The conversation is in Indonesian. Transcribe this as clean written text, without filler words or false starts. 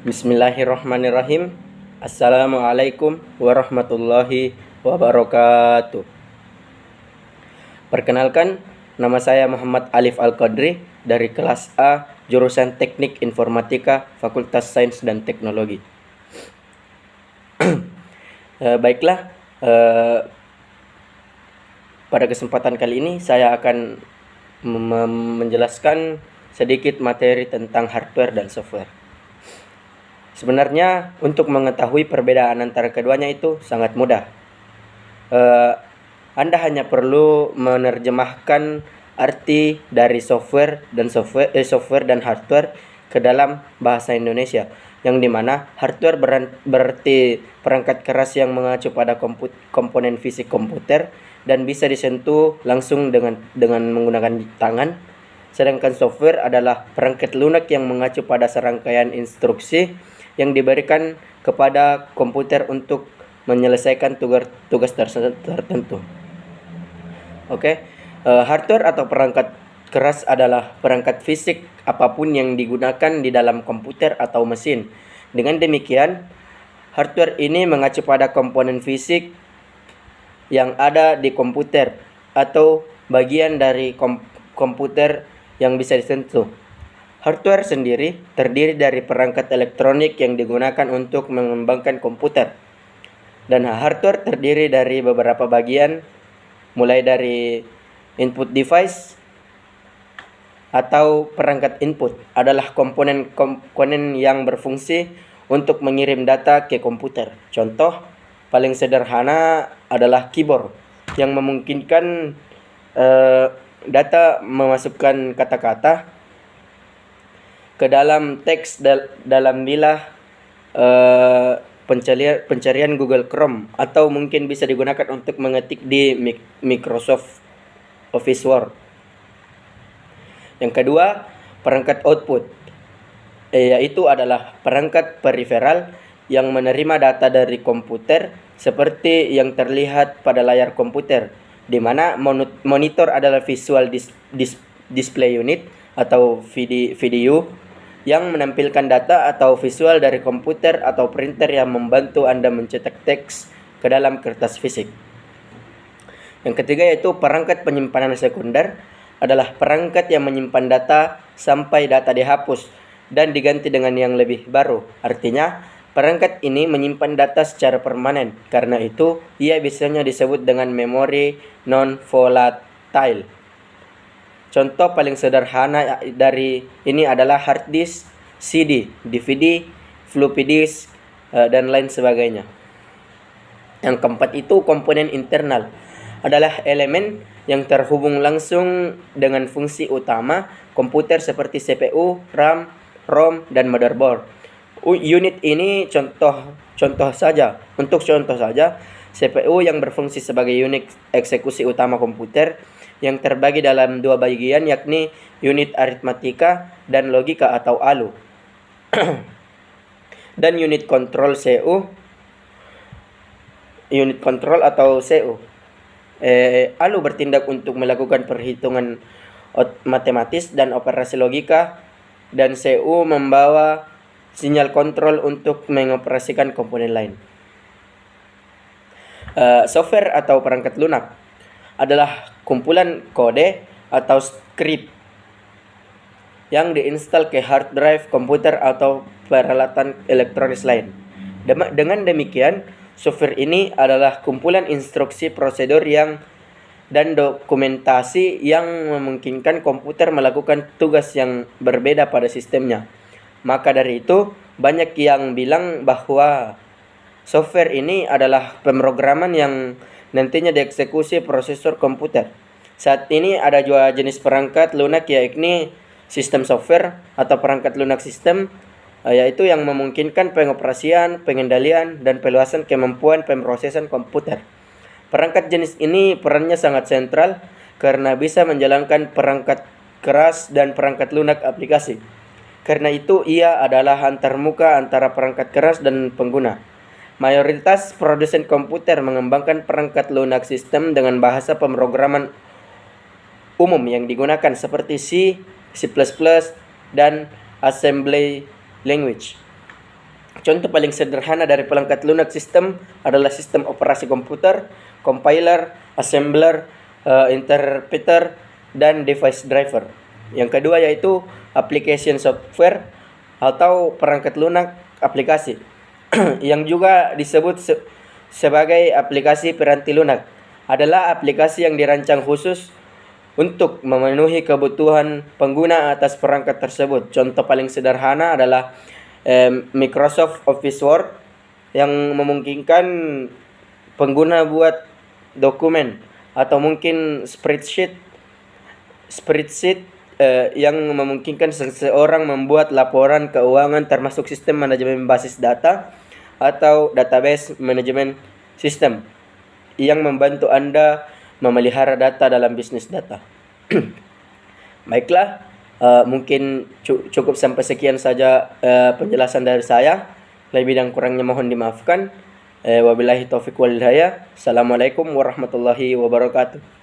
Bismillahirrahmanirrahim. Assalamualaikum warahmatullahi wabarakatuh. Perkenalkan, nama saya Muhammad Alif Al-Qadri dari kelas A, jurusan Teknik Informatika, Fakultas Sains dan Teknologi. Baiklah, pada kesempatan kali ini saya akan menjelaskan sedikit materi tentang hardware dan software. Sebenarnya untuk mengetahui perbedaan antara keduanya itu sangat mudah. Anda hanya perlu menerjemahkan arti dari software dan hardware ke dalam bahasa Indonesia, yang dimana hardware berarti perangkat keras yang mengacu pada komponen fisik komputer dan bisa disentuh langsung dengan menggunakan tangan. Sedangkan software adalah perangkat lunak yang mengacu pada serangkaian instruksi yang diberikan kepada komputer untuk menyelesaikan tugas tertentu. Hardware atau perangkat keras adalah perangkat fisik apapun yang digunakan di dalam komputer atau mesin. Dengan demikian, hardware ini mengacu pada komponen fisik yang ada di komputer atau bagian dari komputer yang bisa disentuh. Hardware sendiri terdiri dari perangkat elektronik yang digunakan untuk mengembangkan komputer. Dan hardware terdiri dari beberapa bagian, mulai dari input device atau perangkat input adalah komponen yang berfungsi untuk mengirim data ke komputer. Contoh paling sederhana adalah keyboard yang memungkinkan data memasukkan kata-kata ke dalam teks dalam bilah pencarian Google Chrome, atau mungkin bisa digunakan untuk mengetik di Microsoft Office Word. Yang kedua, perangkat output, yaitu adalah perangkat periferal yang menerima data dari komputer seperti yang terlihat pada layar komputer, di mana monitor adalah visual display unit atau VDU yang menampilkan data atau visual dari komputer atau printer yang membantu Anda mencetak teks ke dalam kertas fisik. Yang ketiga yaitu perangkat penyimpanan sekunder, adalah perangkat yang menyimpan data sampai data dihapus dan diganti dengan yang lebih baru. Artinya, perangkat ini menyimpan data secara permanen. Karena itu, ia biasanya disebut dengan memori non-volatile. Contoh paling sederhana dari ini adalah hard disk, CD, DVD, floppy disk, dan lain sebagainya. Yang keempat itu komponen internal, adalah elemen yang terhubung langsung dengan fungsi utama komputer seperti CPU, RAM, ROM, dan motherboard. Unit ini contoh saja, CPU yang berfungsi sebagai unit eksekusi utama komputer yang terbagi dalam dua bagian, yakni unit aritmatika dan logika atau ALU. Dan unit kontrol atau CU. ALU bertindak untuk melakukan perhitungan matematis dan operasi logika, dan CU membawa sinyal kontrol untuk mengoperasikan komponen lain. Software atau perangkat lunak adalah kumpulan kode atau skrip yang diinstal ke hard drive komputer atau peralatan elektronik lain. Dengan demikian, software ini adalah kumpulan instruksi, prosedur dan dokumentasi yang memungkinkan komputer melakukan tugas yang berbeda pada sistemnya. Maka dari itu, banyak yang bilang bahwa software ini adalah pemrograman yang nantinya dieksekusi prosesor komputer. Saat ini ada dua jenis perangkat lunak, yakni sistem software atau perangkat lunak sistem, yaitu yang memungkinkan pengoperasian, pengendalian, dan perluasan kemampuan pemrosesan komputer. Perangkat jenis ini perannya sangat sentral karena bisa menjalankan perangkat keras dan perangkat lunak aplikasi. Karena itu ia adalah antarmuka antara perangkat keras dan pengguna. Mayoritas produsen komputer mengembangkan perangkat lunak sistem dengan bahasa pemrograman umum yang digunakan seperti C, C++, dan assembly language. Contoh paling sederhana dari perangkat lunak sistem adalah sistem operasi komputer, compiler, assembler, interpreter, dan device driver. Yang kedua yaitu application software atau perangkat lunak aplikasi yang juga disebut sebagai aplikasi piranti lunak adalah aplikasi yang dirancang khusus untuk memenuhi kebutuhan pengguna atas perangkat tersebut. Contoh paling sederhana adalah Microsoft Office Word yang memungkinkan pengguna buat dokumen, atau mungkin spreadsheet yang memungkinkan seseorang membuat laporan keuangan termasuk sistem manajemen basis data atau database manajemen sistem yang membantu Anda memelihara data dalam bisnis data. Baiklah, mungkin cukup sampai sekian saja penjelasan dari saya. Lebih dan kurangnya mohon dimaafkan. Wabillahi taufiq wal hidayah. Assalamualaikum warahmatullahi wabarakatuh.